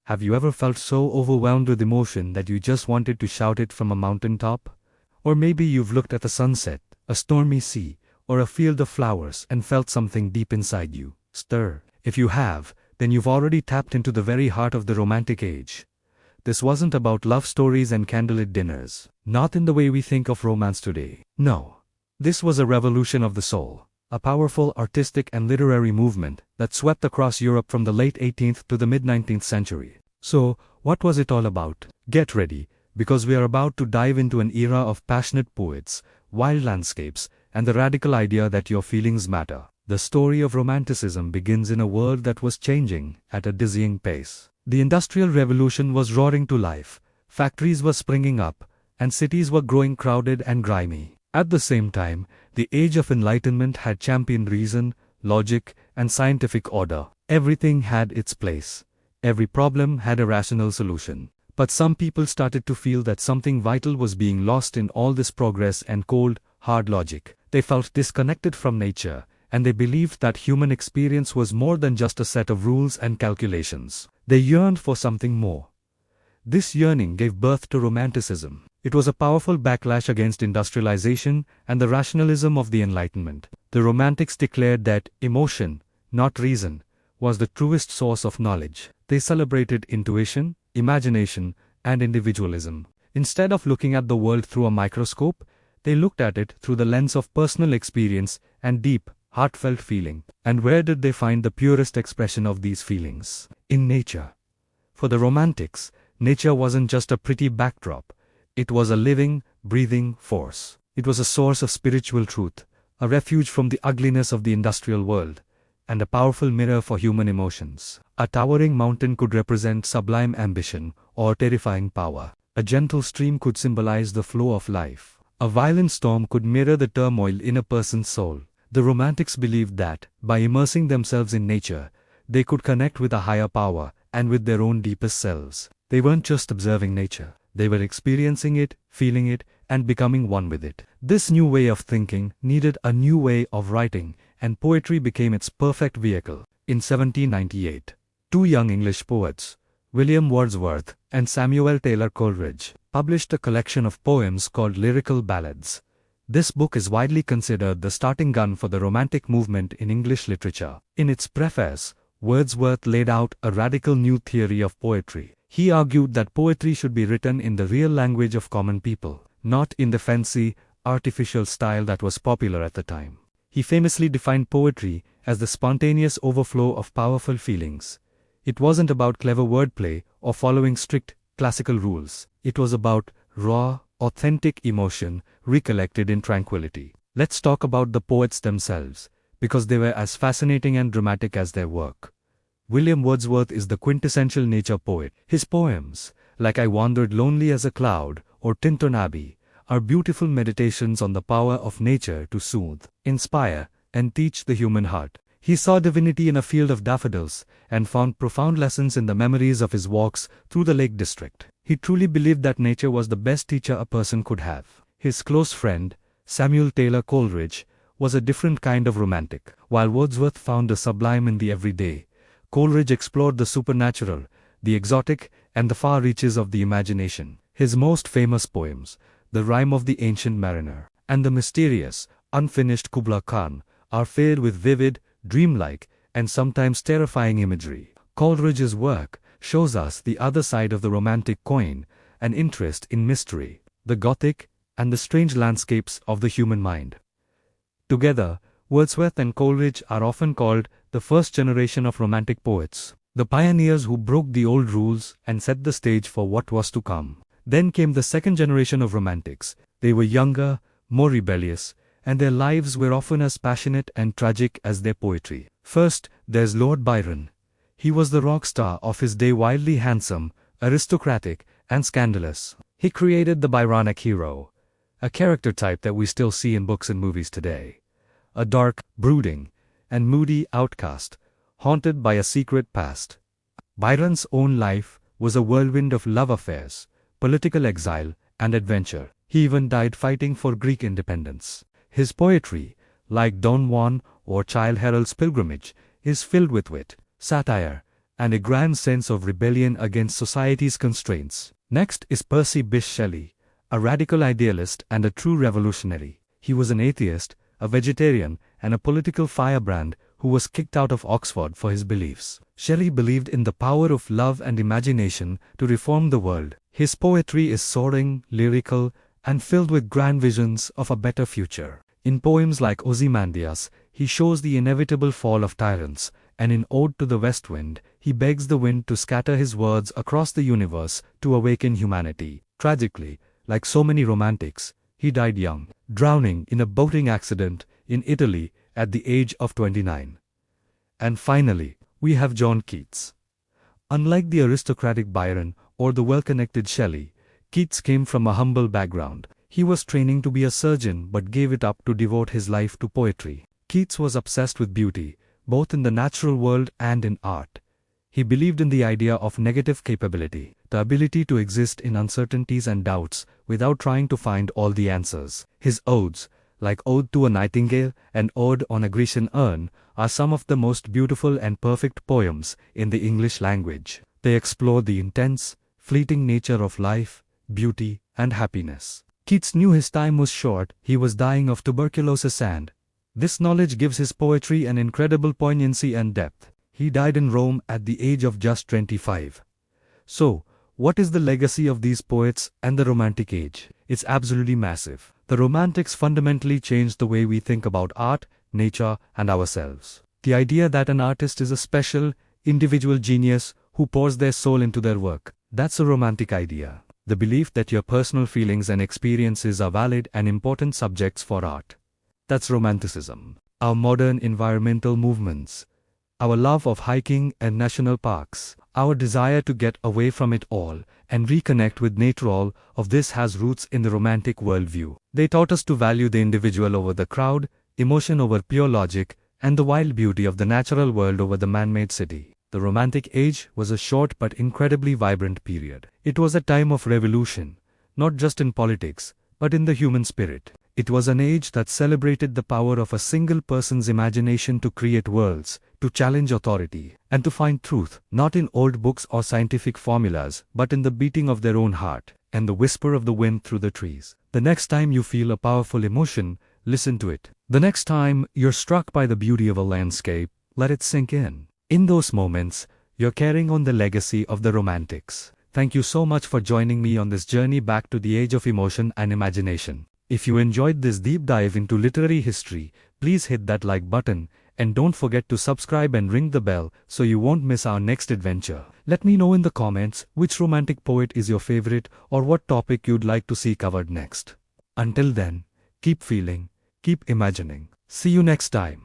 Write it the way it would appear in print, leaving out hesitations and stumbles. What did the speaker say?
Have you ever felt so overwhelmed with emotion that you just wanted to shout it from a mountaintop? Or maybe you've looked at a sunset, a stormy sea, or a field of flowers and felt something deep inside you stir. If you have, then you've already tapped into the very heart of the Romantic Age. This wasn't about love stories and candlelit dinners. Not in the way we think of romance today. No. This was a revolution of the soul. A powerful artistic and literary movement that swept across Europe from the late 18th to the mid-19th century. So, what was it all about? Get ready, because we are about to dive into an era of passionate poets, wild landscapes, and the radical idea that your feelings matter. The story of Romanticism begins in a world that was changing at a dizzying pace. The Industrial Revolution was roaring to life, factories were springing up, and cities were growing crowded and grimy. At the same time, the Age of Enlightenment had championed reason, logic, and scientific order. Everything had its place. Every problem had a rational solution. But some people started to feel that something vital was being lost in all this progress and cold, hard logic. They felt disconnected from nature, and they believed that human experience was more than just a set of rules and calculations. They yearned for something more. This yearning gave birth to Romanticism. It was a powerful backlash against industrialization and the rationalism of the Enlightenment. The Romantics declared that emotion, not reason, was the truest source of knowledge. They celebrated intuition, imagination, and individualism. Instead of looking at the world through a microscope, they looked at it through the lens of personal experience and deep, heartfelt feeling. And where did they find the purest expression of these feelings? In nature. For the Romantics, nature wasn't just a pretty backdrop. It was a living, breathing force. It was a source of spiritual truth, a refuge from the ugliness of the industrial world, and a powerful mirror for human emotions. A towering mountain could represent sublime ambition or terrifying power. A gentle stream could symbolize the flow of life. A violent storm could mirror the turmoil in a person's soul. The Romantics believed that, by immersing themselves in nature, they could connect with a higher power and with their own deepest selves. They weren't just observing nature. They were experiencing it, feeling it, and becoming one with it. This new way of thinking needed a new way of writing, and poetry became its perfect vehicle. In 1798, two young English poets, William Wordsworth and Samuel Taylor Coleridge, published a collection of poems called Lyrical Ballads. This book is widely considered the starting gun for the Romantic movement in English literature. In its preface, Wordsworth laid out a radical new theory of poetry. He argued that poetry should be written in the real language of common people, not in the fancy, artificial style that was popular at the time. He famously defined poetry as the spontaneous overflow of powerful feelings. It wasn't about clever wordplay or following strict, classical rules. It was about raw, authentic emotion recollected in tranquility. Let's talk about the poets themselves, because they were as fascinating and dramatic as their work. William Wordsworth is the quintessential nature poet. His poems, like I Wandered Lonely as a Cloud or Tintern Abbey, are beautiful meditations on the power of nature to soothe, inspire, and teach the human heart. He saw divinity in a field of daffodils and found profound lessons in the memories of his walks through the Lake District. He truly believed that nature was the best teacher a person could have. His close friend, Samuel Taylor Coleridge, was a different kind of romantic. While Wordsworth found the sublime in the everyday, Coleridge explored the supernatural, the exotic, and the far reaches of the imagination. His most famous poems, The Rime of the Ancient Mariner, and the mysterious, unfinished Kubla Khan, are filled with vivid, dreamlike, and sometimes terrifying imagery. Coleridge's work shows us the other side of the romantic coin, an interest in mystery, the Gothic, and the strange landscapes of the human mind. Together, Wordsworth and Coleridge are often called the first generation of Romantic poets, the pioneers who broke the old rules and set the stage for what was to come. Then came the second generation of Romantics. They were younger, more rebellious, and their lives were often as passionate and tragic as their poetry. First, there's Lord Byron. He was the rock star of his day, wildly handsome, aristocratic, and scandalous. He created the Byronic hero, a character type that we still see in books and movies today. A dark, brooding, and moody outcast, haunted by a secret past. Byron's own life was a whirlwind of love affairs, political exile, and adventure. He even died fighting for Greek independence. His poetry, like Don Juan or Childe Harold's Pilgrimage, is filled with wit, satire, and a grand sense of rebellion against society's constraints. Next is Percy Bysshe Shelley, a radical idealist and a true revolutionary. He was an atheist, a vegetarian, and a political firebrand who was kicked out of Oxford for his beliefs. Shelley believed in the power of love and imagination to reform the world. His poetry is soaring, lyrical, and filled with grand visions of a better future. In poems like Ozymandias, he shows the inevitable fall of tyrants, and in Ode to the West Wind, he begs the wind to scatter his words across the universe to awaken humanity. Tragically, like so many romantics, he died young, drowning in a boating accident in Italy at the age of 29. And finally, we have John Keats. Unlike the aristocratic Byron or the well-connected Shelley, Keats came from a humble background. He was training to be a surgeon but gave it up to devote his life to poetry. Keats was obsessed with beauty, both in the natural world and in art. He believed in the idea of negative capability, the ability to exist in uncertainties and doubts without trying to find all the answers. His odes, like Ode to a Nightingale and Ode on a Grecian Urn, are some of the most beautiful and perfect poems in the English language. They explore the intense, fleeting nature of life, beauty, and happiness. Keats knew his time was short. He was dying of tuberculosis, and this knowledge gives his poetry an incredible poignancy and depth. He died in Rome at the age of just 25. So, what is the legacy of these poets and the Romantic Age? It's absolutely massive. The Romantics fundamentally changed the way we think about art, nature, and ourselves. The idea that an artist is a special, individual genius who pours their soul into their work, that's a romantic idea. The belief that your personal feelings and experiences are valid and important subjects for art. That's Romanticism. Our modern environmental movements, our love of hiking and national parks, our desire to get away from it all and reconnect with nature, all of this has roots in the Romantic worldview. They taught us to value the individual over the crowd, emotion over pure logic, and the wild beauty of the natural world over the man-made city. The Romantic Age was a short but incredibly vibrant period. It was a time of revolution, not just in politics, but in the human spirit. It was an age that celebrated the power of a single person's imagination to create worlds, to challenge authority, and to find truth, not in old books or scientific formulas, but in the beating of their own heart, and the whisper of the wind through the trees. The next time you feel a powerful emotion, listen to it. The next time you're struck by the beauty of a landscape, let it sink in. In those moments, you're carrying on the legacy of the Romantics. Thank you so much for joining me on this journey back to the age of emotion and imagination. If you enjoyed this deep dive into literary history, please hit that like button, and don't forget to subscribe and ring the bell so you won't miss our next adventure. Let me know in the comments which Romantic poet is your favorite or what topic you'd like to see covered next. Until then, keep feeling, keep imagining. See you next time.